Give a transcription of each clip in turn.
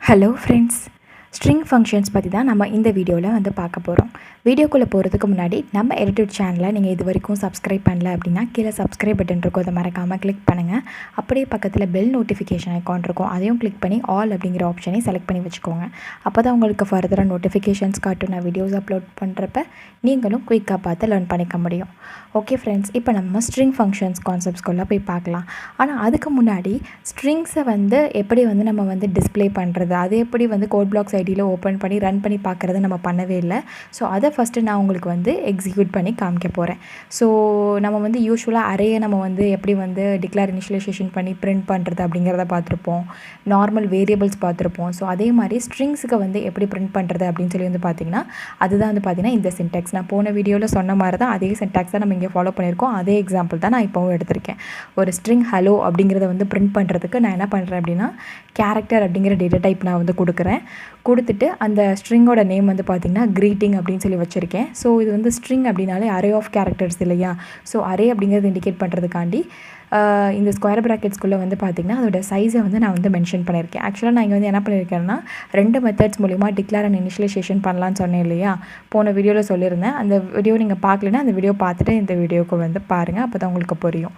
Hello friends, string functions பற்றி தான் நம்ம இந்த வீடியோவில் வந்து பார்க்க போகிறோம். வீடியோக்குள்ளே போகிறதுக்கு முன்னாடி நம்ம EduTut சேனலை நீங்கள் இது வரைக்கும் சப்ஸ்கிரைப் பண்ணல அப்படின்னா கீழே சப்ஸ்கிரைப் பட்டன் இருக்கும், அதை மறக்காமல் கிளிக் பண்ணுங்கள். அப்படியே பக்கத்தில் பெல் நோட்டிஃபிகேஷன் ஐக்கான் இருக்கும், அதையும் கிளிக் பண்ணி ஆல் அப்படிங்கிற ஆப்ஷனை செலக்ட் பண்ணி வச்சுக்கோங்க. அப்போ தான் உங்களுக்கு ஃபர்தராக நோட்டிஃபிகேஷன்ஸ் காட்டும் நான் வீடியோஸ் அப்லோட் பண்ணுறப்ப நீங்களும் குயிக்காக பார்த்து லேர்ன் பண்ணிக்க முடியும். ஓகே ஃப்ரெண்ட்ஸ், இப்போ நம்ம ஸ்ட்ரிங் ஃபங்க்ஷன்ஸ் கான்செப்ட்ஸ்குள்ளே போய் பார்க்கலாம். ஆனால் அதுக்கு முன்னாடி ஸ்ட்ரிங்ஸை வந்து எப்படி வந்து நம்ம வந்து டிஸ்பிளே பண்ணுறது, அது எப்படி வந்து கோட் பிளாக்ஸ் ஐடியில் ஓப்பன் பண்ணி ரன் பண்ணி பார்க்குறது நம்ம பண்ணவே இல்லை. ஸோ அதை ஃபஸ்ட்டு நான் உங்களுக்கு வந்து எக்ஸிக்யூட் பண்ணி காமிக்க போகிறேன். ஸோ நம்ம வந்து யூஸ்வலாக அரேயை நம்ம வந்து எப்படி வந்து டிக்ளேர் இனிஷியலைசேஷன் பண்ணி பிரிண்ட் பண்ணுறது அப்படிங்கிறத பார்த்துருப்போம். நார்மல் வேரியபிள்ஸ் பார்த்துருப்போம். ஸோ அதே மாதிரி ஸ்ட்ரிங்ஸுக்கு வந்து எப்படி பிரிண்ட் பண்ணுறது அப்படின்னு சொல்லி வந்து பார்த்திங்கன்னா அதுதான் வந்து பார்த்திங்கன்னா இந்த சின்டாக்ஸ். நான் போன வீடியோவில் சொன்ன மாதிரி தான் அதே சின்டாக்ஸ் தான் நம்ம இங்கே ஃபாலோ பண்ணியிருக்கோம். அதே எக்ஸாம்பிள் தான் நான் இப்போவும் எடுத்திருக்கேன். ஒரு ஸ்ட்ரிங் ஹலோ அப்படிங்கிறத வந்து பிரிண்ட் பண்ணுறதுக்கு நான் என்ன பண்ணுறேன் அப்படின்னா கேரக்டர் அப்படிங்கிற டேட்டா டைப் நான் வந்து கொடுத்துட்டு அந்த ஸ்ட்ரிங்கோட நேம் வந்து பார்த்திங்கன்னா க்ரீட்டிங் அப்படின்னு சொல்லி வச்சுருக்கேன். ஸோ இது வந்து ஸ்ட்ரிங் அப்படின்னாலே அரே ஆஃப் கேரக்டர்ஸ் இல்லையா? ஸோ அரே அப்படிங்கிறது இண்டிகேட் பண்ணுறதுக்காண்டி இந்த ஸ்கொயர் ப்ராக்கெட்ஸ்குள்ளே வந்து பார்த்திங்கன்னா அதோட சைஸை வந்து நான் வந்து மென்ஷன் பண்ணியிருக்கேன். ஆக்சுவலாக நான் இங்கே வந்து என்ன பண்ணியிருக்கேன்னா 2 மெத்தட்ஸ் மூலிமா டிக்ளேர் அண்ட் இனிஷியலைசேஷன் பண்ணலான்னு சொன்னேன் இல்லையா? போன வீடியோவில் சொல்லியிருந்தேன். அந்த வீடியோ நீங்கள் பார்க்கலன்னா அந்த வீடியோ பார்த்துட்டு இந்த வீடியோவுக்கு வந்து பாருங்கள், அப்போ தான் உங்களுக்கு புரியும்.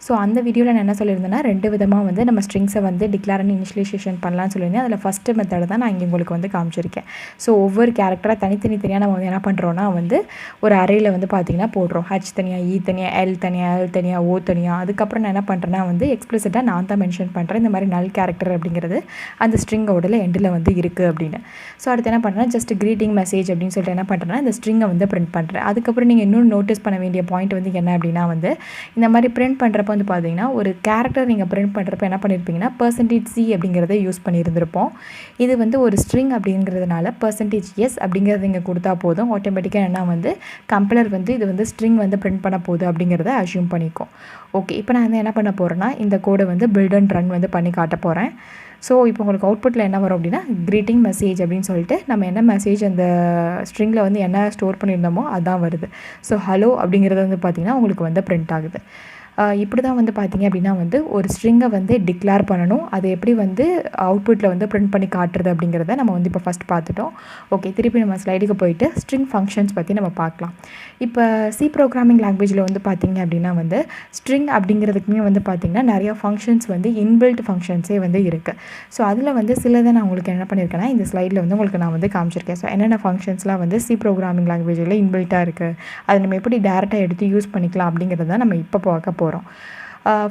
ஸோ அந்த வீடியோவில் நான் என்ன சொல்லியிருந்தேன்னா 2 விதமாக வந்து நம்ம ஸ்ட்ரிங்ஸை வந்து டிக்ளேர் அண்ட் இனிஷியலைசேஷன் பண்ணலான்னு சொல்லியிருந்தேன். அதில் ஃபஸ்ட்டு மெத்தட் தான் நான் இங்கே உங்களுக்கு வந்து காமிச்சிருக்கேன். ஸோ ஒவ்வொரு கேரக்டராக தனித்தனியாக நம்ம வந்து என்ன பண்ணுறோன்னா வந்து ஒரு அரேயில் வந்து பார்த்திங்கன்னா போடுறோம். H தனியாக, E தனியாக, L தனியாக, L தனியாக, O தனியாக. அதுக்கப்புறம் நான் என்ன பண்ணுறேன்னா வந்து எக்ஸ்பிளிசிட்டாக நான் தான் மென்ஷன் பண்ணுறேன் இந்த மாதிரி நல் கேரக்டர் அப்படிங்கிறது அந்த ஸ்ட்ரிங்கோட எண்டில் வந்து இருக்குது அப்படின்னு. ஸோ அடுத்து என்ன பண்ணுறேன்னா ஜஸ்ட் க்ரீட்டிங் மெசேஜ் அப்படின்னு சொல்லிட்டு என்ன பண்ணுறேன்னா இந்த ஸ்ட்ரிங்கை வந்து பிரிண்ட் பண்ணுறேன். அதுக்கப்புறம் நீங்கள் இன்னும் நோட்டீஸ் பண்ண வேண்டிய பாயிண்ட் வந்து என்ன அப்படின்னா வந்து இந்த மாதிரி பிரிண்ட் பண்ணுறப்ப வந்து பார்த்தீங்கன்னா ஒரு கேரக்டர் நீங்கள் பிரிண்ட் பண்ணுறப்ப என்ன பண்ணியிருப்பீங்கன்னா %C அப்படிங்கிறத யூஸ் பண்ணியிருந்திருப்போம். இது வந்து ஒரு ஸ்ட்ரிங் அப்படிங்கிறதுனால %S அப்படிங்கிறத இங்கே கொடுத்தா போதும். ஆட்டோமேட்டிக்காக என்ன வந்து கம்பைலர் வந்து இது வந்து ஸ்ட்ரிங் வந்து பிரிண்ட் பண்ண போகுது அப்படிங்கிறத அஸ்யூம் பண்ணிக்கும். ஓகே, இப்போ நான் வந்து என்ன பண்ண போகிறேன்னா இந்த கோடை வந்து பில்ட் அண்ட் ரன் வந்து பண்ணி காட்ட போகிறேன். ஸோ இப்போ உங்களுக்கு அவுட்புட்டில் என்ன வரும் அப்படின்னா க்ரீட்டிங் மெசேஜ் அப்படின்னு சொல்லிட்டு நம்ம என்ன மெசேஜ் அந்த ஸ்ட்ரிங்கில் வந்து என்ன ஸ்டோர் பண்ணியிருந்தோமோ அதுதான் வருது. ஸோ ஹலோ அப்படிங்கிறது வந்து பார்த்திங்கன்னா உங்களுக்கு வந்து பிரிண்ட் ஆகுது. இப்படி தான் வந்து பார்த்திங்க அப்படின்னா வந்து ஒரு ஸ்ட்ரிங்கை வந்து டிக்ளேர் பண்ணணும். அதை எப்படி வந்து அவுட்புட்டில் வந்து பிரிண்ட் பண்ணி காட்டுறது அப்படிங்கிறத நம்ம வந்து இப்போ ஃபஸ்ட் பார்த்துட்டோம். ஓகே, திருப்பி நம்ம ஸ்லைடுக்கு போயிட்டு ஸ்ட்ரிங் ஃபங்க்ஷன்ஸ் பற்றி நம்ம பார்க்கலாம். இப்போ சி ப்ரோக்ராமிங் லாங்குவேஜில் வந்து பார்த்திங்க அப்படின்னா வந்து ஸ்ட்ரிங் அப்படிங்கிறதுக்குமே வந்து பார்த்திங்கன்னா நிறையா ஃபங்க்ஷன்ஸ் வந்து இன்பில்ட் ஃபங்க்ஷன்ஸே வந்து இருக்குது. ஸோ அதில் வந்து சிலதை நான் உங்களுக்கு என்ன பண்ணியிருக்கேன்னா இந்த ஸ்லைடில் வந்து உங்களுக்கு நான் வந்து காமிச்சிருக்கேன். ஸோ என்னென்ன ஃபங்க்ஷன்ஸ்லாம் வந்து சி ப்ரோக்ராமிங் லாங்குவேஜில் இன்பில்ட்டாக இருக்குது, அதை நம்ம எப்படி டேரெக்டாக எடுத்து யூஸ் பண்ணிக்கலாம் அப்படிங்கிறத தான் நம்ம இப்போ பார்க்க போகிறோம்.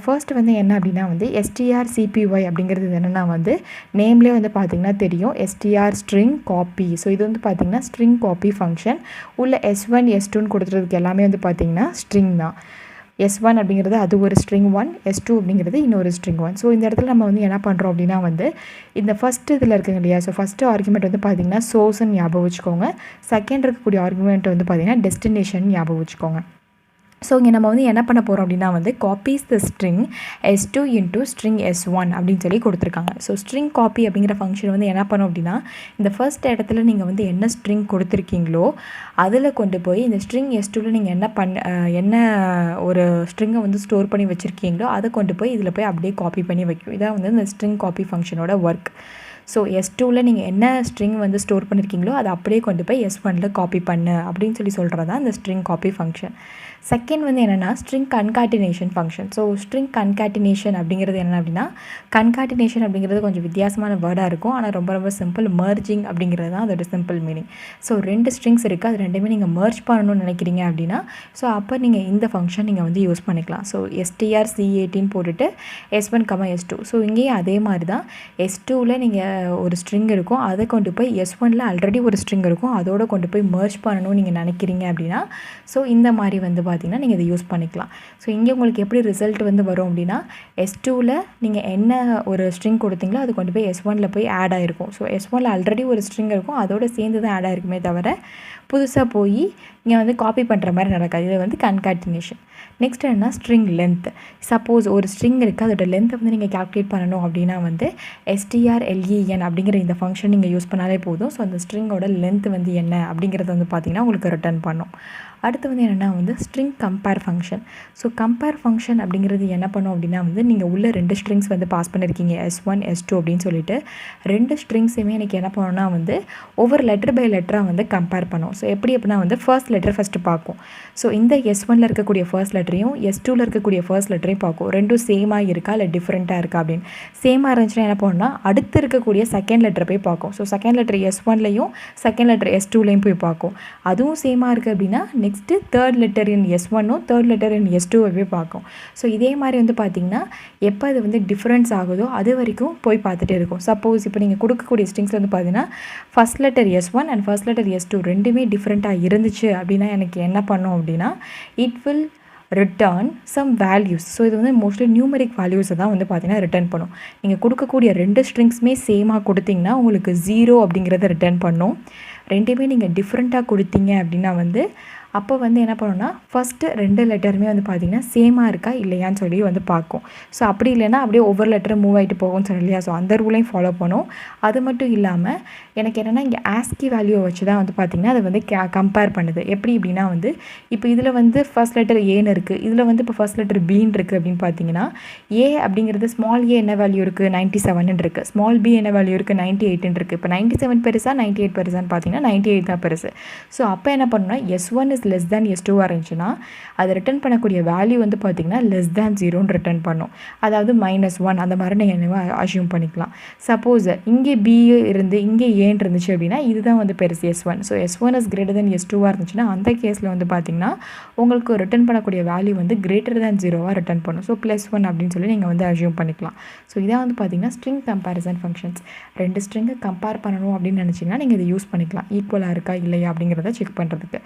ஃபர்ஸ்ட் வந்து என்ன அப்படின்னா வந்து strcpy அப்படிங்கிறது என்னென்னா வந்து நேம்லேயே வந்து பார்த்திங்கன்னா தெரியும், str ஸ்ட்ரிங் காப்பி. ஸோ இது வந்து பார்த்திங்கன்னா ஸ்ட்ரிங் காப்பி ஃபங்க்ஷன். உள்ள S1 S2ன்னு கொடுத்துறதுக்கு எல்லாமே வந்து பார்த்திங்கன்னா ஸ்ட்ரிங் தான். S1 அப்படிங்கிறது அது ஒரு ஸ்ட்ரிங் 1, S2 அப்படிங்கிறது இன்னொரு ஸ்ட்ரிங் 1. ஸோ இந்த இடத்துல நம்ம வந்து என்ன பண்ணுறோம் அப்படின்னா வந்து இந்த ஃபஸ்ட்டு இதில் இருக்குங்க இல்லையா? ஸோ ஃபஸ்ட்டு ஆர்குமெண்ட் வந்து பார்த்திங்கன்னா சோர்ஸ்ன்னு ஞாபகம் வச்சுக்கோங்க. செகண்ட் இருக்கக்கூடிய ஆர்குமெண்ட் வந்து பார்த்திங்கன்னா டெஸ்டினேஷன் ஞாபகம் வச்சுக்கோங்க. ஸோ இங்கே நம்ம வந்து என்ன பண்ண போகிறோம் அப்படின்னா வந்து காப்பீஸ் த string S2 into string S1 அப்படின்னு சொல்லி கொடுத்துருக்காங்க. ஸோ ஸ்ட்ரிங் காப்பி அப்படிங்கிற ஃபங்க்ஷன் வந்து என்ன பண்ணோம் அப்படின்னா இந்த ஃபர்ஸ்ட் இடத்துல நீங்கள் வந்து என்ன ஸ்ட்ரிங் கொடுத்துருக்கீங்களோ அதில் கொண்டு போய் இந்த ஸ்ட்ரிங் S2வில் நீங்கள் என்ன ஒரு ஸ்ட்ரிங்கை வந்து ஸ்டோர் பண்ணி வச்சுருக்கீங்களோ அதை கொண்டு போய் இதில் போய் அப்படியே காப்பி பண்ணி வைக்கும். இதான் வந்து இந்த ஸ்ட்ரிங் காப்பி ஃபங்க்ஷனோட ஒர்க். ஸோ S2வில் நீங்கள் என்ன ஸ்ட்ரிங் வந்து ஸ்டோர் பண்ணியிருக்கீங்களோ அதை அப்படியே கொண்டு போய் S1ல் காப்பி பண்ணு அப்படின்னு சொல்லி சொல்கிறது தான் இந்த ஸ்ட்ரிங் காப்பி ஃபங்க்ஷன். செகண்ட் வந்து என்னென்னா string concatenation function. So string concatenation அப்படிங்கிறது என்ன அப்படின்னா கன்காட்டினேஷன் அப்படிங்கிறது கொஞ்சம் வித்தியாசமான வேர்டாக இருக்கும், ஆனால் ரொம்ப ரொம்ப சிம்பிள். மர்ஜிங் அப்படிங்கிறது தான் அதோட சிம்பிள் மீனிங். ஸோ 2 ஸ்ட்ரிங்ஸ் இருக்குது, அது ரெண்டுமே நீங்கள் மர்ஜ் பண்ணணும்னு நினைக்கிறீங்க அப்படின்னா ஸோ அப்போ நீங்கள் இந்த ஃபங்க்ஷன் நீங்கள் வந்து யூஸ் பண்ணிக்கலாம். ஸோ strc18 போட்டுட்டு S1, S2. ஸோ இங்கேயும் அதே மாதிரி தான் S2வில் நீங்கள் ஒரு ஸ்ட்ரிங் இருக்கும், அதை கொண்டு போய் S1ல் ஆல்ரெடி ஒரு ஸ்ட்ரிங் இருக்கும், அதோடு கொண்டு போய் மர்ஜ் பண்ணணும்னு நீங்கள் நினைக்கிறீங்க அப்படின்னா ஸோ இந்த மாதிரி வந்து பார்த்திங்கன்னா நீங்கள் இதை யூஸ் பண்ணிக்கலாம். ஸோ இங்கே உங்களுக்கு எப்படி ரிசல்ட் வந்து வரும் அப்படின்னா S2வில் நீங்கள் என்ன ஒரு ஸ்ட்ரிங் கொடுத்தீங்களோ அது கொண்டு போய் S1ல் போய் ஆட் ஆகிருக்கும். ஸோ S1ல் ஆல்ரெடி ஒரு ஸ்ட்ரிங் இருக்கும், அதோடு சேர்ந்து தான் ஆட் ஆகிருக்குமே தவிர புதுசாக போய் இங்கே வந்து காப்பி பண்ணுற மாதிரி நடக்காது. இது வந்து கன்காட்டினேஷன். நெக்ஸ்ட் என்னன்னா ஸ்ட்ரிங் லென்த். சப்போஸ் ஒரு ஸ்ட்ரிங் இருக்குது, அதோட லென்த்தை வந்து நீங்கள் கால்குலேட் பண்ணணும் அப்படின்னா வந்து strlen அப்படிங்கிற இந்த ஃபங்க்ஷன் நீங்கள் யூஸ் பண்ணாலே போதும். ஸோ அந்த ஸ்ட்ரிங்கோட லென்த் வந்து என்ன அப்படிங்கிறத வந்து பார்த்திங்கன்னா உங்களுக்கு ரிட்டர்ன் பண்ணும். அடுத்து வந்து என்னென்னா வந்து string compare function. So compare function அப்படிங்கிறது என்ன பண்ணும் அப்படின்னா வந்து நீங்கள் உள்ள 2 ஸ்ட்ரிங்ஸ் வந்து பாஸ் பண்ணியிருக்கீங்க S1 S2 அப்படின்னு சொல்லிட்டு 2 ஸ்ட்ரிங்ஸுமே எனக்கு என்ன பண்ணணும்னா வந்து ஒவ்வொரு லெட்டர் பை லெட்டராக வந்து கம்பேர் பண்ணும். ஸோ எப்படி அப்படின்னா வந்து ஃபர்ஸ்ட் லெட்டர் ஃபஸ்ட்டு பார்க்கும். ஸோ இந்த S1ல் இருக்கக்கூடிய ஃபர்ஸ்ட் லெட்டரையும் S2ல் இருக்கக்கூடிய ஃபர்ஸ்ட் லெட்டரையும் பார்க்கும். ரெண்டும் சேமாக இருக்கா இல்லை டிஃப்ரெண்ட்டாக இருக்கா அப்படின்னு. சேமாக இருந்துச்சுன்னா என்ன பண்ணணும்னா அடுத்து இருக்கக்கூடிய செகண்ட் லெட்டரை போய் பார்க்கும். ஸோ செகண்ட் லெட்டர் S1லையும் செகண்ட் லெட்டர் S2லையும் போய் பார்க்கும். அதுவும் சேமாக இருக்குது அப்படின்னா நெக்ஸ்ட்டு தேர்ட் லெட்டர் இன் S1ம் தேர்ட் லெட்டர் இன் S2வை போய் பார்க்கும். ஸோ இதே மாதிரி வந்து பார்த்திங்கன்னா எப்போ அது வந்து டிஃப்ரென்ஸ் ஆகுதோ அது வரைக்கும் போய் பார்த்துட்டே இருக்கும். சப்போஸ் இப்போ நீங்கள் கொடுக்கக்கூடிய ஸ்ட்ரிங்ஸில் வந்து பார்த்தீங்கன்னா first letter S1 and first letter S2 ரெண்டுமே டிஃப்ரெண்ட்டாக இருந்துச்சு அப்படின்னா எனக்கு என்ன பண்ணும் அப்படின்னா it will return some values. So இது வந்து மோஸ்ட்லி நியூமெரிக் வேல்யூஸை தான் வந்து பார்த்தீங்கன்னா ரிட்டர்ன் பண்ணும். நீங்கள் கொடுக்கக்கூடிய 2 ஸ்ட்ரிங்ஸுமே சேமாக கொடுத்தீங்கன்னா உங்களுக்கு 0 அப்படிங்கிறத ரிட்டர்ன் பண்ணும். ரெண்டுமே நீங்கள் டிஃப்ரெண்ட்டாக கொடுத்தீங்க அப்படின்னா வந்து அப்போ வந்து என்ன பண்ணணும்னா ஃபஸ்ட்டு 2 லெட்டருமே வந்து பார்த்திங்கன்னா சேமாக இருக்கா இல்லையான்னு சொல்லி வந்து பார்க்கும். ஸோ அப்படி இல்லைன்னா அப்படியே ஒவ்வொரு லெட்டரும் மூவ் ஆகிட்டு போகும்னு சொல்லி இல்லையா. ஸோ அந்த ரூலையும் ஃபாலோ பண்ணும். அது மட்டும் இல்லாமல் எனக்கு என்னென்னா இங்கே ஆஸ்கி வேல்யூவை வச்சு தான் வந்து பார்த்திங்கன்னா அதை வந்து கம்பேர் பண்ணுது. எப்படி அப்படின்னா வந்து இப்போ இதில் வந்து ஃபஸ்ட் லெட்டர் ஏன்னு இருக்குது, இதில் வந்து இப்போ ஃபஸ்ட் லெட்டர் பீன்னு இருக்குது அப்படின்னு பார்த்தீங்கன்னா ஏ அப்படிங்கிறது ஸ்மால் ஏ என்ன வேல்யூ இருக்குது 97 இருக்குது, ஸ்மால் பி என்ன வேல்யூ இருக்குது 98 இருக்குது. இப்போ 97 பெருசா 98 பெருசான்னு பார்த்தீங்கன்னா 98 தான் பெருசு. ஸோ அப்போ என்ன பண்ணணும்னா S1 is less than S2 இருந்துச்சுன்னா அது ரிட்டர்ன் பண்ணக்கூடிய வேல்யூ வந்து பார்த்திங்கன்னா லெஸ் தேன் 0ன்னு ரிட்டர்ன் பண்ணும். அதாவது -1 அந்த மாதிரி நீங்கள் அஷ்யூம் பண்ணிக்கலாம். சப்போஸ் இங்கே பி இருந்து இங்கே ஏன் இருந்துச்சு அப்படின்னா இதுதான் வந்து பெருசு S1. So S1 is greater than S2 இருந்துச்சுன்னா அந்த கேஸில் வந்து பார்த்திங்கன்னா உங்களுக்கு ரிட்டர்ன் பண்ணக்கூடிய வேல்யூ வந்து கிரேட்டர் தேன் 0 ரிட்டர்ன் பண்ணும். ஸோ +1 அப்படின்னு சொல்லி நீங்கள் வந்து அஷ்யூம் பண்ணிக்கலாம். ஸோ இதான் வந்து பார்த்திங்கன்னா ஸ்ட்ரிங் கம்பேரிசன் ஃபங்க்ஷன்ஸ். 2 ஸ்ட்ரிங்கை கம்பேர் பண்ணணும் அப்படின்னு நினச்சிங்கன்னா நீங்கள் இதை யூஸ் பண்ணிக்கலாம். ஈக்குவலாக இருக்கா இல்லையா அப்படிங்கிறத செக் பண்ணுறதுக்கு.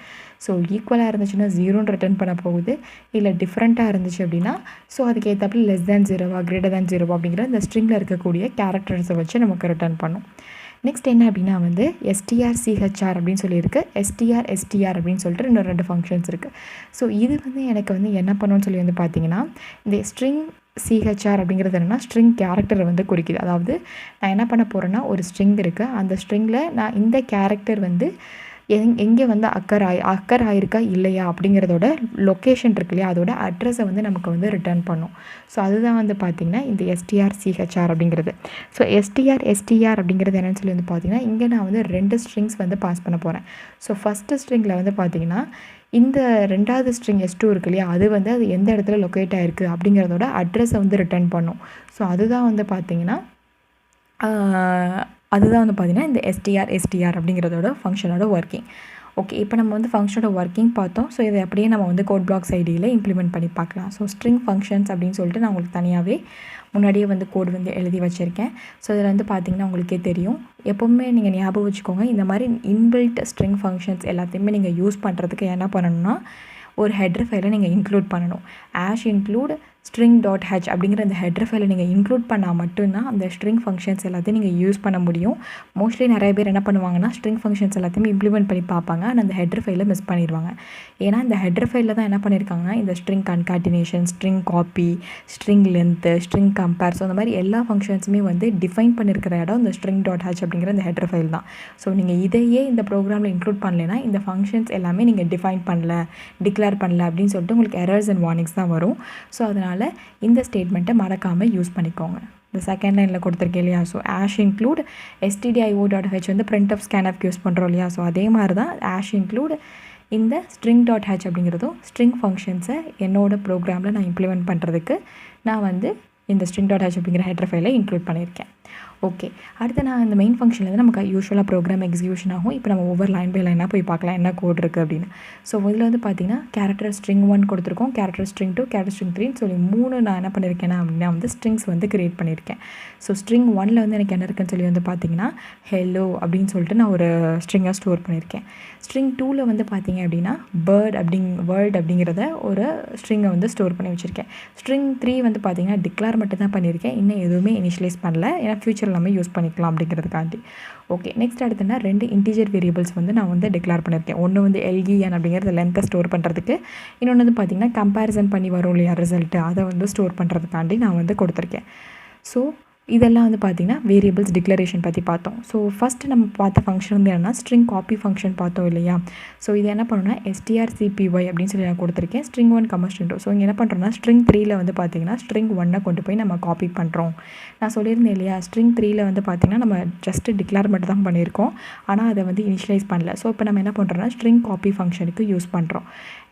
ஸோ ஈக்குவலாக இருந்துச்சுன்னா 0ன்னு ரிட்டர்ன் பண்ண போகுது. இல்லை டிஃப்ரெண்ட்டாக இருந்துச்சு அப்படின்னா ஸோ அதுக்கு ஏற்றாப்புல லெஸ் தேன் 0 கிரேட்டர் தேன் 0 அப்படிங்கிற இந்த ஸ்ட்ரிங்கில் இருக்கக்கூடிய கேரக்டர்ஸை வச்சு நமக்கு ரிட்டர்ன் பண்ணும். நெக்ஸ்ட் என்ன அப்படின்னா வந்து strChr அப்படின்னு சொல்லியிருக்கு, str அப்படின்னு சொல்லிட்டு இன்னும் 2 ஃபங்க்ஷன்ஸ் இருக்குது. ஸோ இது வந்து எனக்கு வந்து என்ன பண்ணணும்னு சொல்லி வந்து பார்த்தீங்கன்னா இந்த ஸ்ட்ரிங் CHR அப்படிங்கிறது என்னென்னா ஸ்ட்ரிங் கேரக்டரை வந்து குறிக்குது. அதாவது நான் என்ன பண்ண போகிறேன்னா ஒரு ஸ்ட்ரிங் இருக்குது, அந்த ஸ்ட்ரிங்கில் நான் இந்த கேரக்டர் வந்து எங்கே வந்து அக்கர் ஆயிருக்கா இல்லையா அப்படிங்கிறதோட லொக்கேஷன் இருக்கு இல்லையா அதோட அட்ரஸை வந்து நமக்கு வந்து ரிட்டர்ன் பண்ணும். ஸோ அதுதான் வந்து பார்த்திங்கன்னா இந்த strChr அப்படிங்கிறது. ஸோ str அப்படிங்கிறது என்னென்னு சொல்லி வந்து பார்த்திங்கன்னா இங்கே நான் வந்து 2 ஸ்ட்ரிங்ஸ் வந்து பாஸ் பண்ண போகிறேன். ஸோ ஃபஸ்ட்டு ஸ்ட்ரிங்கில் வந்து பார்த்திங்கன்னா இந்த 2வது ஸ்ட்ரிங் S2 இருக்கு இல்லையா அது வந்து அது எந்த இடத்துல லொக்கேட் ஆகிருக்கு அப்படிங்கிறதோட அட்ரஸை வந்து ரிட்டர்ன் பண்ணும். ஸோ அதுதான் வந்து பார்த்திங்கன்னா இந்த str அப்படிங்கிறதோட ஃபங்க்ஷனோட ஒர்க்கிங். ஓகே, இப்போ நம்ம வந்து ஃபங்க்ஷனோட ஒர்க்கிங் பார்த்தோம். ஸோ இதை அப்படியே நம்ம வந்து கோட் பிளாக்ஸ் ஐடியில் இம்ப்ளிமெண்ட் பண்ணி பார்க்கலாம். ஸோ ஸ்ட்ரிங் ஃபங்க்ஷன்ஸ் அப்படின்னு சொல்லிட்டு நான் உங்களுக்கு தனியாகவே முன்னாடியே வந்து கோட் வந்து எழுதி வச்சுருக்கேன். ஸோ இதில் வந்து பார்த்திங்கன்னா உங்களுக்கே தெரியும். எப்போவுமே நீங்கள் ஞாபகம் வச்சுக்கோங்க, இந்த மாதிரி இன்பில்ட் ஸ்ட்ரிங் ஃபங்க்ஷன்ஸ் எல்லாத்தையுமே நீங்கள் யூஸ் பண்ணுறதுக்கு என்ன பண்ணணும்னா ஒரு ஹெட்ரு ஃபைலை நீங்கள் இன்க்ளூட் பண்ணணும். include string.h அப்படிங்கிற அந்த ஹெட்ரு ஃபைலை நீங்கள் இன்க்ளூட் பண்ணால் மட்டும்தான் அந்த ஸ்ட்ரிங் ஃபங்க்ஷன்ஸ் எல்லாத்தையும் நீங்கள் யூஸ் பண்ண முடியும். மோஸ்ட்லி நிறைய பேர் என்ன பண்ணுவாங்கன்னா ஸ்ட்ரிங் ஃபங்க்ஷன்ஸ் எல்லாத்தையுமே இம்ப்ளிமெண்ட் பண்ணி பார்ப்பாங்க, ஆனால் அந்த ஹெட்ரு ஃபைலை மிஸ் பண்ணிடுவாங்க. ஏன்னா இந்த ஹெட்ரு ஃபைலில் தான் என்ன பண்ணியிருக்காங்கன்னா இந்த string concatenation, string copy, string length, string compare, so அந்த மாதிரி எல்லா ஃபங்க்ஷன்ஸுமே வந்து டிஃபைன் பண்ணியிருக்கிற இடம் இந்த string.h அப்படிங்கிற இந்த ஹெட்ரு ஃபைல் தான். ஸோ நீங்கள் இதையே இந்த ப்ரோக்ராமில் இன்க்ளூட் பண்ணலைன்னா இந்த ஃபங்க்ஷன்ஸ் எல்லாமே நீங்கள் டிஃபைன் பண்ணல, டிக்ளேர் பண்ணல அப்படின்னு சொல்லிட்டு உங்களுக்கு எரர்ஸ் அண்ட் வார்னிங்ஸ் தான் வரும். ஸோ அதனால் இந்த ஸ்டேட்மெண்ட்டை மறக்காமல் யூஸ் பண்ணிக்கோங்க. இந்த செகண்ட் லைனில் கொடுத்துருக்கேன் இல்லையா. ஸோ include stdio.h வந்து printf scanf யூஸ் பண்ணுறோம் இல்லையா. ஸோ அதே மாதிரி தான் include இந்த string.h அப்படிங்கிறதும் ஸ்ட்ரிங் ஃபங்க்ஷன்ஸை என்னோடய ப்ரோக்ராமில் நான் இம்ப்ளிமெண்ட் பண்ணுறதுக்கு நான் வந்து இந்த string.h அப்படிங்கிற ஹெட்ரு ஃபைலை இன்க்ளூட் பண்ணியிருக்கேன். ஓகே, அடுத்து நான் இந்த மெயின் ஃபங்க்ஷனில் நமக்கு யூஸ்வலாக ப்ரோக்ராம் எக்ஸிக்யூஷன் ஆகும். இப்போ நம்ம ஒவ்வொரு லைன் பை லைனாக போய் பார்க்கலாம் என்ன கோட் இருக்குது அப்படின்னு. ஸோ இதில் வந்து பார்த்திங்கன்னா கேரக்டர் string 1 கொடுத்துருக்கோம், கேரக்டர் string 2, கேரக்டர் string 3 சொல்லி 3 நான் என்ன பண்ணியிருக்கேன்னா அப்படின்னா வந்து ஸ்ட்ரிங்ஸ் வந்து க்ரியேட் பண்ணியிருக்கேன். ஸோ string 1ல் வந்து எனக்கு என்ன இருக்குன்னு சொல்லி வந்து பார்த்திங்கன்னா ஹெல்லோ அப்படின்னு சொல்லிட்டு நான் ஒரு ஸ்ட்ரிங்காக ஸ்டோர் பண்ணியிருக்கேன். string 2ல் வந்து பார்த்திங்க அப்படின்னா வேர்ட் அப்படிங்கிறத ஒரு ஸ்ட்ரிங்கை வந்து ஸ்டோர் பண்ணி வச்சுருக்கேன். string 3 வந்து பார்த்திங்கன்னா டிக்ளேர் மட்டும் தான் பண்ணியிருக்கேன், இன்னும் எதுவுமே இனிஷியலைஸ் பண்ணல, ஏன்னா ஃபியூச்சர் எல்லாமே யூஸ் பண்ணிக்கலாம் அப்படிங்கிறதுக்காண்டி. ஓகே, நெக்ஸ்ட் அடுத்துனா 2 இன்டிஜர் வேரியபிள்ஸ் வந்து நான் வந்து டிக்ளேர் பண்ணியிருக்கேன். ஒன்று வந்து LEN அப்படிங்கிறது லென்த்தை ஸ்டோர் பண்ணுறதுக்கு, இன்னொன்று வந்து பார்த்திங்கன்னா கம்பேரிசன் பண்ணி வரும் இல்லையா ரிசல்ட்டு, அதை வந்து ஸ்டோர் பண்ணுறதுக்காண்டி நான் வந்து கொடுத்துருக்கேன். ஸோ இதெல்லாம் வந்து பார்த்திங்கன்னா வேரியபிள்ஸ் டிக்ளரேஷன் பற்றி பார்த்தோம். ஸோ ஃபஸ்ட்டு நம்ம பார்த்த ஃபங்க்ஷன் வந்து என்னென்னா ஸ்ட்ரிங் காப்பி ஃபங்க்ஷன் பார்த்தோம் இல்லையா. ஸோ இது என்ன பண்ணணும்னா strcpy அப்படின்னு சொல்லி நான் கொடுத்துருக்கேன் string 1, string 2. ஸோ இங்கே என்ன பண்ணுறோன்னா string 3ல் வந்து பார்த்திங்கன்னா string 1 கொண்டு போய் நம்ம காப்பி பண்ணுறோம். நான் சொல்லியிருந்தேன் இல்லையா, string 3ல் வந்து பார்த்திங்கன்னா நம்ம ஜஸ்ட்டு டிக்ளேர் மட்டும் தான் பண்ணியிருக்கோம், ஆனால் அதை வந்து இனிஷியலைஸ் பண்ணல. ஸோ இப்போ நம்ம என்ன பண்ணுறோன்னா string காப்பி ஃபங்க்ஷனுக்கு யூஸ் பண்ணுறோம்.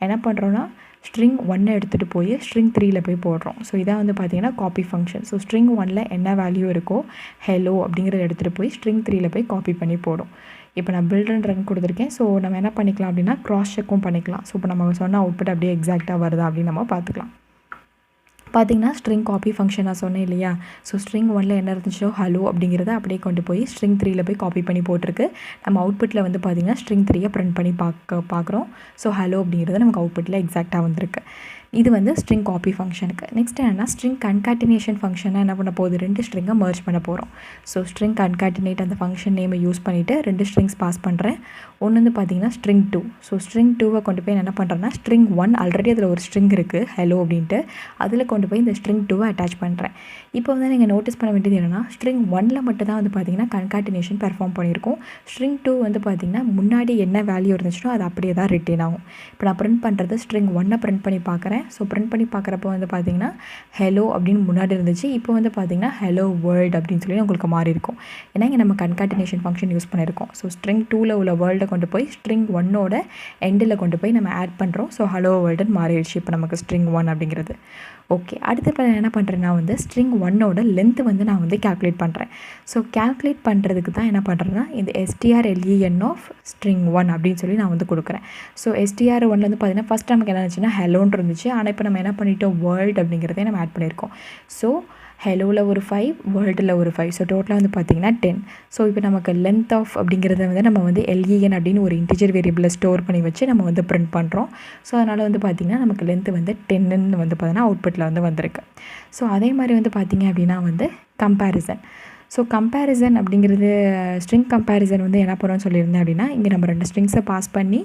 என்ன பண்ணுறோன்னா string 1 எடுத்துகிட்டு போய் string 3ல் போய் போடுறோம். ஸோ இதான் வந்து பார்த்திங்கன்னா காப்பி ஃபங்க்ஷன். ஸோ string 1ல் என்ன வேல்யூ இருக்கோ ஹெலோ அப்படிங்கிறத எடுத்துகிட்டு போய் string 3ல் போய் காப்பி பண்ணி போடும். இப்போ நான் பில்ட் அண்ட் ரன் கொடுத்துருக்கேன். ஸோ நம்ம என்ன பண்ணிக்கலாம் அப்படின்னா க்ராஸ் செக்கும் பண்ணிக்கலாம். ஸோ இப்போ நம்ம சொன்ன அவுட்புட் அப்படியே எக்ஸாக்டாக வருதா அப்படின்னு நம்ம பார்த்துக்கலாம். பார்த்திங்கன்னா ஸ்ட்ரிங் காப்பி ஃபங்க்ஷன் நான் சொன்னேன் இல்லையா. ஸோ ஸ்ட்ரிங் 1ல் என்ன இருந்துச்சோ ஹலோ அப்படிங்கிறத அப்படியே கொண்டு போய் ஸ்ட்ரிங் 3ல் போய் காப்பி பண்ணி போட்டிருக்கு. நம்ம அவுட்புட்டில் வந்து பார்த்திங்கன்னா ஸ்ட்ரிங் 3யை பிரிண்ட் பண்ணி பார்க்குறோம். ஸோ ஹலோ அப்படிங்கிறது நமக்கு அவுட்புட்டில் எக்ஸாக்டாக வந்திருக்கு. இது வந்து ஸ்ட்ரிங் காப்பி ஃபங்க்ஷனுக்கு. நெக்ஸ்ட் என்னென்னா ஸ்ட்ரிங் கன்காட்டினேஷன் ஃபங்க்ஷனாக என்ன பண்ண போகுது, 2 ஸ்ட்ரிங்கை மர்ஜ் பண்ண போகிறோம். ஸோ ஸ்ட்ரிங் கன்காட்டினேட் அந்த ஃபங்க்ஷன் நேமை யூஸ் பண்ணிவிட்டு 2 ஸ்ட்ரிங்ஸ் பாஸ் பண்ணுறேன். ஒன்று வந்து பார்த்திங்கன்னா string 2. ஸோ string 2வை கொண்டு போய் என்ன பண்ணுறேன்னா string 1 ஆல்ரெடி அதில் ஒரு ஸ்ட்ரிங் இருக்குது ஹலோ அப்படின்ட்டு, அதில் கொண்டு போய் இந்த string 2வை அட்டாச் பண்ணுறேன். இப்போ வந்து நீங்கள் நோட்டீஸ் பண்ண வேண்டியது என்னென்னா string 1ல் மட்டும் தான் வந்து பார்த்திங்கன்னா கன்காட்டினேஷன் பெர்ஃபார்ம் பண்ணியிருக்கோம். string 2 வந்து பார்த்திங்கன்னா முன்னாடி என்ன வேல்யூ இருந்துச்சுனோ அது அப்படியே தான் ரிட்டைன் ஆகும். இப்போ நான் பிரிண்ட் பண்ணுறது string 1 பிரிண்ட் பண்ணி பார்க்குறேன். ஸோ பிரிண்ட் பண்ணி பார்க்குறப்போ வந்து பார்த்திங்கன்னா ஹெலோ அப்படின்னு முன்னாடி இருந்துச்சு, இப்போ வந்து பார்த்திங்கன்னா ஹெலோ வேர்ல்டு அப்படின்னு சொல்லி உங்களுக்கு மாறி இருக்கும். ஏன்னா இங்கே நம்ம கன்காட்டினேஷன் ஃபங்க்ஷன் யூஸ் பண்ணியிருக்கோம். ஸோ string 2ல் உள்ள வேர்ல்டை கொண்டு போய் string 1ஓட எண்டில் கொண்டு போய் நம்ம ஆட் பண்ணுறோம். ஸோ ஹலோ வேர்ல்டுன்னு மாறிடுச்சு இப்போ நமக்கு string 1 அப்படிங்கிறது. ஓகே, அடுத்து இப்போ என்ன பண்ணுறேன்னா வந்து string 1ஓட லென்த்து வந்து நான் வந்து கால்குலேட் பண்ணுறேன். ஸோ கால்குலேட் பண்ணுறதுக்கு தான் என்ன பண்ணுறேன்னா இந்த strlen ஆஃப் string 1 அப்படின்னு சொல்லி நான் வந்து கொடுக்குறேன். ஸோ str1 வந்து பார்த்திங்கன்னா ஃபஸ்ட் நமக்கு என்ன இருந்துச்சுன்னா ஹெலோன்னு இருந்துச்சு, ஆனால் இப்போ நம்ம என்ன பண்ணிட்டோம் வேர்ல்டு அப்படிங்கிறதே நம்ம ஆட் பண்ணியிருக்கோம். ஸோ ஹெலோவில் ஒரு 5, வேர்ல்டில் ஒரு 5, ஸோ டோட்டலாக வந்து பார்த்திங்கன்னா 10. ஸோ இப்போ நமக்கு லென்த் ஆஃப் அப்படிங்கிறத வந்து நம்ம வந்து len அப்படின்னு ஒரு இன்டிஜர் வேரியபிளில் ஸ்டோர் பண்ணி வச்சு நம்ம வந்து பிரிண்ட் பண்ணுறோம். ஸோ அதனால் வந்து பார்த்திங்கன்னா நமக்கு லென்த்து வந்து 10ன்னு வந்து பார்த்திங்கன்னா அவுட்புட்டில் வந்து வந்திருக்கு. ஸோ அதே மாதிரி வந்து பார்த்திங்க அப்படின்னா வந்து கம்பேரிசன். ஸோ கம்பேரிசன் அப்படிங்கிறது ஸ்ட்ரிங் கம்பேரிசன் வந்து என்ன பண்ணுறோன்னு சொல்லியிருந்தேன் அப்படின்னா, இங்கே நம்ம 2 ஸ்ட்ரிங்ஸை பாஸ் பண்ணி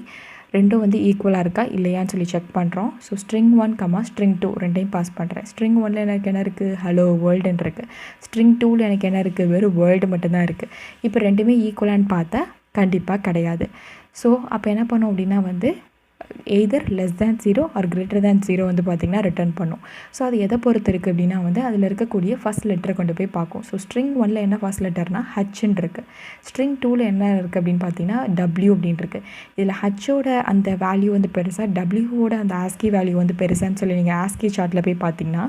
ரெண்டும் வந்து ஈக்குவலாக இருக்கா இல்லையான்னு சொல்லி செக் பண்ணுறோம். ஸோ string 1, string 2 ரெண்டையும் பாஸ் பண்ணுறேன். string 1ல் எனக்கு என்ன இருக்குது, ஹலோ வேர்ல்டுன்னு இருக்குது. string 2ல் எனக்கு என்ன இருக்குது, வெறும் வேர்ல்டு மட்டும்தான் இருக்குது. இப்போ ரெண்டுமே ஈக்குவலான்னு பார்த்தா கண்டிப்பாக கிடையாது. ஸோ அப்போ என்ன பண்ணோம் அப்படின்னா வந்து either less than 0 or greater than 0 வந்து பார்த்திங்கன்னா ரிட்டர்ன் பண்ணும். ஸோ அது எதை பொறுத்து இருக்குது அப்படின்னா வந்து அதில் இருக்கக்கூடிய ஃபஸ்ட் லெட்டரை கொண்டு போய் பார்க்கும். ஸோ string 1ல் என்ன ஃபஸ்ட் லெட்டர்னால் ஹச்ன்னு இருக்குது. string 2ல் என்ன இருக்குது அப்படின்னு பார்த்தீங்கன்னா W அப்படின்னு இருக்குது. இதில் ஹச்சோட அந்த வேல்யூ வந்து பெருசாக, டபிள்யூவோட அந்த ஆஸ்கி வேல்யூ வந்து பெருசான்னு சொல்லி நீங்கள் ஆஸ்கி சார்ட்டில் போய் பார்த்தீங்கன்னா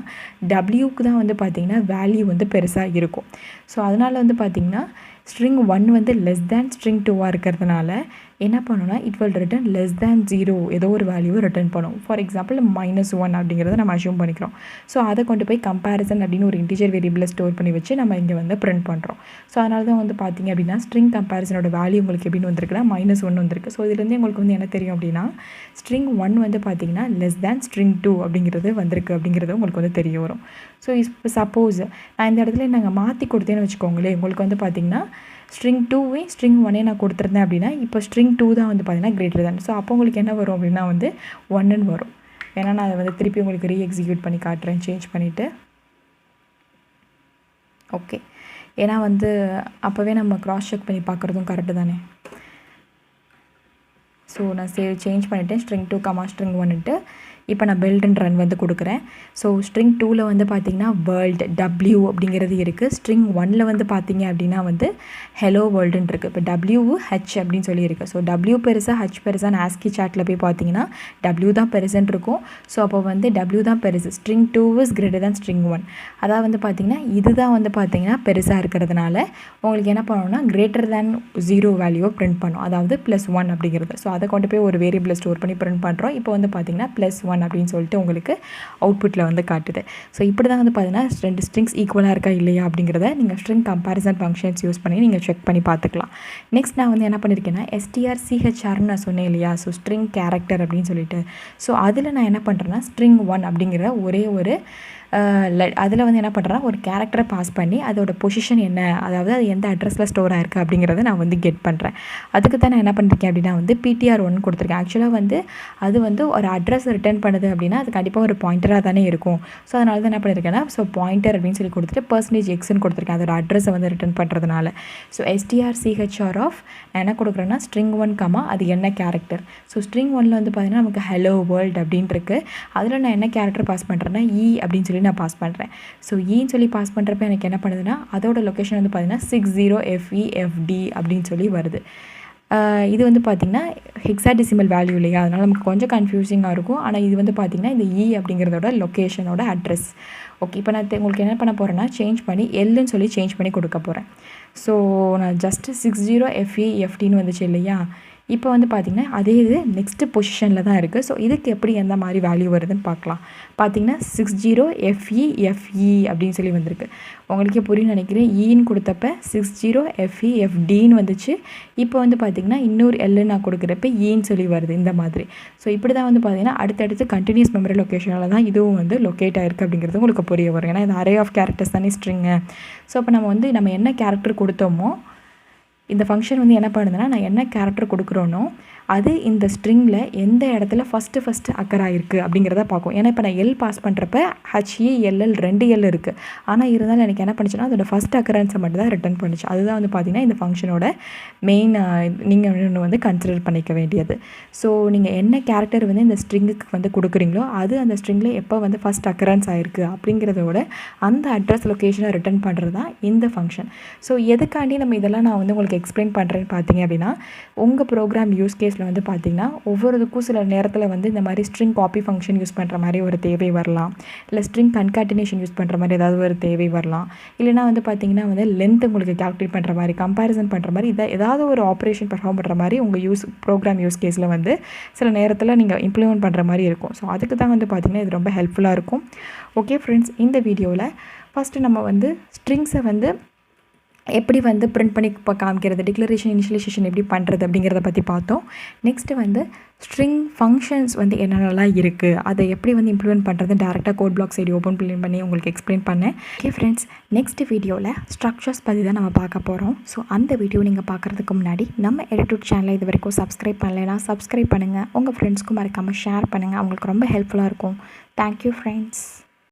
டபிள்யூக்கு தான் வந்து பார்த்திங்கன்னா வேல்யூ வந்து பெருசாக இருக்கும். ஸோ அதனால் வந்து பார்த்திங்கன்னா string 1 வந்து லெஸ் தேன் string 2 இருக்கிறதுனால என்ன பண்ணணும்னா it will return less than 0 ஏதோ ஒரு வேல்யூவை ரிட்டர்ன் பண்ணும். ஃபார் எக்ஸாம்பிள் -1 அப்படிங்கிறத நம்ம அஷ்யூம் பண்ணிக்கிறோம். ஸோ அதை கொண்டு போய் கம்பேரிசன் அப்படின்னு ஒரு இன்டிஜர் வேரியபிளை ஸ்டோர் பண்ணி வச்சு நம்ம இங்கே வந்து பிரிண்ட் பண்ணுறோம். ஸோ அதனால தான் வந்து பார்த்திங்க அப்படின்னா ஸ்ட்ரிங் கம்பேரிசனோட வேல்யூ உங்களுக்கு எப்படின்னு வந்திருக்குன்னா -1 வந்திருக்கு. ஸோ இதுலேருந்து உங்களுக்கு வந்து என்ன தெரியும் அப்படின்னா string 1 வந்து பார்த்திங்கன்னா லெஸ் தேன் string 2 அப்படிங்கிறது வந்திருக்கு அப்படிங்கிறது உங்களுக்கு வந்து தெரிய வரும். ஸோ இப்போ சப்போஸ் நான் இந்த இடத்துல நாங்கள் மாற்றி கொடுத்தேன்னு வச்சுக்கோங்களேன், உங்களுக்கு வந்து பார்த்திங்கன்னா string 2 string 1 நான் கொடுத்துருந்தேன் அப்படின்னா இப்போ string 2 தான் வந்து பார்த்திங்கன்னா கிரேட்டர் தேன். ஸோ அப்போ உங்களுக்கு என்ன வரும் அப்படின்னா வந்து 1ன்னு வரும். ஏன்னா நான் அதை வந்து திருப்பி உங்களுக்கு ரீஎக்ஸிக்யூட் பண்ணி காட்டுறேன் சேஞ்ச் பண்ணிவிட்டு. ஓகே, ஏன்னா வந்து அப்போவே நம்ம க்ராஸ் செக் பண்ணி பார்க்குறதும் கரெக்டு தானே. ஸோ நான் சேஞ்ச் பண்ணிவிட்டேன் string 2, string 1ன்ட்டு. இப்போ நான் பில்ட் அண்ட் ரன் வந்து கொடுக்குறேன். ஸோ string 2ல் வந்து பார்த்திங்கன்னா வேர்ல்டு W அப்படிங்கிறது இருக்குது. string 1ல் வந்து பார்த்திங்க அப்படின்னா வந்து ஹெலோ வேர்ல்டுன்னு இருக்குது. இப்போ WH அப்படின்னு சொல்லி இருக்குது. ஸோ W பெருசாக H பெருசாக ஆஸ்கி சார்ட்டில் போய் பார்த்தீங்கன்னா W தான் பெருசுன்னு இருக்கும். ஸோ அப்போ வந்து W தான் பெருசு. string 2 is greater than string 1. அதாவது வந்து பார்த்திங்கன்னா இதுதான் வந்து பார்த்திங்கன்னா பெருசாக இருக்கிறதுனால உங்களுக்கு என்ன பண்ணணும்னா கிரேட்டர் தேன் 0 வேல்யூவை பிரிண்ட் பண்ணும், அதாவது +1 அப்படிங்கிறது. ஸோ அதை கொண்டு போய் ஒரு வேரியபிளை ஸ்டோர் பண்ணி பிரிண்ட் பண்ணுறோம். இப்போ வந்து பார்த்திங்கன்னா +1 அப்படின்னு சொல்லிட்டு உங்களுக்கு அவுட்புட்டில் வந்து காட்டுது. ஸோ இப்படி தான் வந்து பார்த்தீங்கன்னா 2 ஸ்ட்ரிங்ஸ் ஈக்குவலாக இருக்கா இல்லையா அப்படிங்கிறத நீங்கள் ஸ்ட்ரிங் கம்பேரிசன் ஃபங்க்ஷன்ஸ் யூஸ் பண்ணி நீங்கள் செக் பண்ணி பார்த்துக்கலாம். நெக்ஸ்ட் நான் வந்து என்ன பண்ணியிருக்கேன்னா strchrன்னு நான் சொன்னேன் இல்லையா, ஸோ ஸ்ட்ரிங் கேரக்டர் அப்படின்னு சொல்லிட்டு. ஸோ அதில் நான் என்ன பண்ணுறேன்னா string 1 அப்படிங்கிற ஒரே ஒரு அதில் வந்து என்ன பண்ணுறேன்னா ஒரு கேரக்டரை பாஸ் பண்ணி அதோட பொசிஷன் என்ன, அதாவது அது எந்த அட்ரஸில் ஸ்டோர் ஆயிருக்கு அப்படிங்கிறத நான் வந்து கெட் பண்ணுறேன். அதுக்கு தான் நான் என்ன பண்ணியிருக்கேன் அப்படின்னா வந்து PTR1 கொடுத்துருக்கேன். ஆக்சுவலாக வந்து அது வந்து ஒரு அட்ரஸ் ரிட்டர்ன் பண்ணுது அப்படின்னா அது கண்டிப்பாக ஒரு பாயிண்டராக தானே இருக்கும். ஸோ அதனால தான் என்ன பண்ணியிருக்கேன்னா பாயிண்டர் அப்படின்னு சொல்லி கொடுத்துட்டு %Xன்னு கொடுத்துருக்கேன் அதோட அட்ரஸை வந்து ரிட்டர்ன் பண்ணுறதுனால. ஸோ strChr ஆஃப் நான் என்ன கொடுக்குறேன்னா string1, அது என்ன கேரக்டர். ஸோ string1ல் வந்து பார்த்தீங்கன்னா நமக்கு ஹலோ வேர்ல்டு அப்படின்ட்டு இருக்குது. அதில் நான் என்ன கேரக்டர் பாஸ் பண்ணுறேன்னா அப்படின்னு சொல்லி நான் பாஸ் பண்ணுறேன். ஸோ ன்னு சொல்லி பாஸ் பண்ணுறப்ப எனக்கு என்ன பண்ணுதுன்னா அதோட லொக்கேஷன் வந்து பார்த்தீங்கன்னா 60FEFD அப்படின்னு சொல்லி வருது. இது வந்து பார்த்திங்கன்னா ஹெக்ஸாடெசிமல் வேல்யூ இல்லையா, அதனால் நமக்கு கொஞ்சம் கன்ஃபியூசிங்காக இருக்கும். ஆனால் இது வந்து பார்த்திங்கன்னா இந்த அப்படிங்கிறதோட லொக்கேஷனோட அட்ரஸ். ஓகே, இப்போ நான் உங்களுக்கு என்ன பண்ண போகிறேன்னா சேஞ்ச் பண்ணி எல்லுன்னு சொல்லி சேஞ்ச் பண்ணி கொடுக்க போகிறேன். ஸோ நான் ஜஸ்ட்டு 60FEFDன்னு வந்துச்சு இல்லையா. இப்போ வந்து பார்த்திங்கன்னா அதே இது நெக்ஸ்ட்டு பொசிஷனில் தான் இருக்குது. ஸோ இதுக்கு எப்படி எந்த மாதிரி வேல்யூ வருதுன்னு பார்க்கலாம். பார்த்திங்கன்னா 60FEFE அப்படின்னு சொல்லி வந்திருக்கு. உங்களுக்கே புரியும்னு நினைக்கிறேன். ன்னு கொடுத்தப்ப 60FEFDன்னு வந்துச்சு. இப்போ வந்து பார்த்திங்கன்னா இன்னொரு எல்லு நான் கொடுக்குறப்ப ன்னு சொல்லி வருது இந்த மாதிரி. ஸோ இப்படி தான் வந்து பார்த்திங்கன்னா அடுத்தடுத்து கண்டினியூஸ் மெமரி லொக்கேஷனில் தான் இதுவும் வந்து லொக்கேட் ஆகிருக்கு அப்படிங்கிறது உங்களுக்கு புரிய வரும். ஏன்னா இது அரே ஆஃப் கேரக்டர்ஸ் தானே ஸ்ட்ரிங்கு. ஸோ அப்போ நம்ம என்ன கேரக்டர் கொடுத்தோமோ இந்த ஃபங்க்ஷன் வந்து என்ன பண்ணுதுன்னா நான் என்ன கேரக்டர் கொடுக்குறோனோ அது இந்த ஸ்ட்ரிங்கில் எந்த இடத்துல ஃபஸ்ட்டு அக்கர் ஆகிருக்கு அப்படிங்கிறத பார்க்கும். ஏன்னா இப்போ நான் எல் பாஸ் பண்ணுறப்ப HELL 2 எல் இருக்குது. ஆனால் இருந்தாலும் எனக்கு என்ன பண்ணிச்சுன்னா அதோட ஃபஸ்ட் அக்கரன்ஸை மட்டும் தான் ரிட்டர்ன் பண்ணிச்சு. அதுதான் வந்து பார்த்திங்கன்னா இந்த ஃபங்க்ஷனோட மெயின் நீங்கள் வந்து கன்சிடர் பண்ணிக்க வேண்டியது. ஸோ நீங்கள் என்ன கேரக்டர் வந்து இந்த ஸ்ட்ரிங்குக்கு வந்து கொடுக்குறீங்களோ அது அந்த ஸ்ட்ரிங்கில் எப்போ வந்து ஃபஸ்ட் அக்கரன்ஸ் ஆகிருக்கு அப்படிங்கிறதோட அந்த அட்ரஸ் லொக்கேஷனை ரிட்டர்ன் பண்ணுறது தான் இந்த ஃபங்க்ஷன். ஸோ எதுக்காண்டி நம்ம இதெல்லாம் நான் வந்து உங்களுக்கு எக்ஸ்பிளைன் பண்ணுறேன்னு பார்த்தீங்க அப்படின்னா உங்கள் ப்ரோக்ராம் யூஸ் கேஸ் வந்து பார்த்திங்கன்னா ஒவ்வொருக்கும் சில நேரத்தில் வந்து இந்த மாதிரி ஸ்ட்ரிங் காப்பி ஃபங்க்ஷன் யூஸ் பண்ணுற மாதிரி ஒரு தேவை வரலாம். இல்லை ஸ்ட்ரிங் கன்காட்டினேஷன் யூஸ் பண்ணுற மாதிரி ஏதாவது ஒரு தேவை வரலாம். இல்லைனா வந்து பார்த்திங்கன்னா வந்து லென்த் உங்களுக்கு கால்குலேட் பண்ணுற மாதிரி கம்பேரிசன் பண்ணுற மாதிரி ஏதாவது ஒரு ஆப்ரேஷன் பெர்ஃபார்ம் பண்ணுற மாதிரி உங்கள் ப்ரோக்ராம் யூஸ் கேஸில் வந்து சில நேரத்தில் நீங்கள் இம்ப்ளிமெண்ட் பண்ணுற மாதிரி இருக்கும். ஸோ அதுக்கு தான் வந்து பார்த்திங்கன்னா இது ரொம்ப ஹெல்ப்ஃபுல்லாக இருக்கும். ஓகே ஃப்ரெண்ட்ஸ், இந்த வீடியோவில் ஃபஸ்ட்டு நம்ம வந்து ஸ்ட்ரிங்ஸை வந்து எப்படி வந்து பிரிண்ட் பண்ணி இப்போ காமிக்கிறது, டிக்ளரேஷன் இனிஷியலைசேஷன் எப்படி பண்ணுறது அப்படிங்கிறத பற்றி பார்த்தோம். நெக்ஸ்ட்டு வந்து ஸ்ட்ரிங் ஃபங்க்ஷன்ஸ் வந்து என்னென்னலாம் இருக்குது அதை எப்படி வந்து இம்ப்ளிமெண்ட் பண்ணுறது டேரெக்டாக கோட் பிளாக் சைடு ஓப்பன் பண்ணி உங்களுக்கு எக்ஸ்பிளைன் பண்ணேன். ஓகே ஃப்ரெண்ட்ஸ், நெக்ஸ்ட் வீடியோவில் ஸ்ட்ரக்சர்ஸ் பற்றி தான் நம்ம பார்க்க போகிறோம். ஸோ அந்த வீடியோ நீங்கள் பார்க்குறதுக்கு முன்னாடி நம்ம EduTut சேனலை இது வரைக்கும் சப்ஸ்கிரைப் பண்ணலைன்னா சப்ஸ்கிரைப் பண்ணுங்கள். உங்கள் ஃப்ரெண்ட்ஸ்க்கும் மறக்காமல் ஷேர் பண்ணுங்கள். அவங்களுக்கு ரொம்ப ஹெல்ப்ஃபுல்லாக இருக்கும். Thank you friends.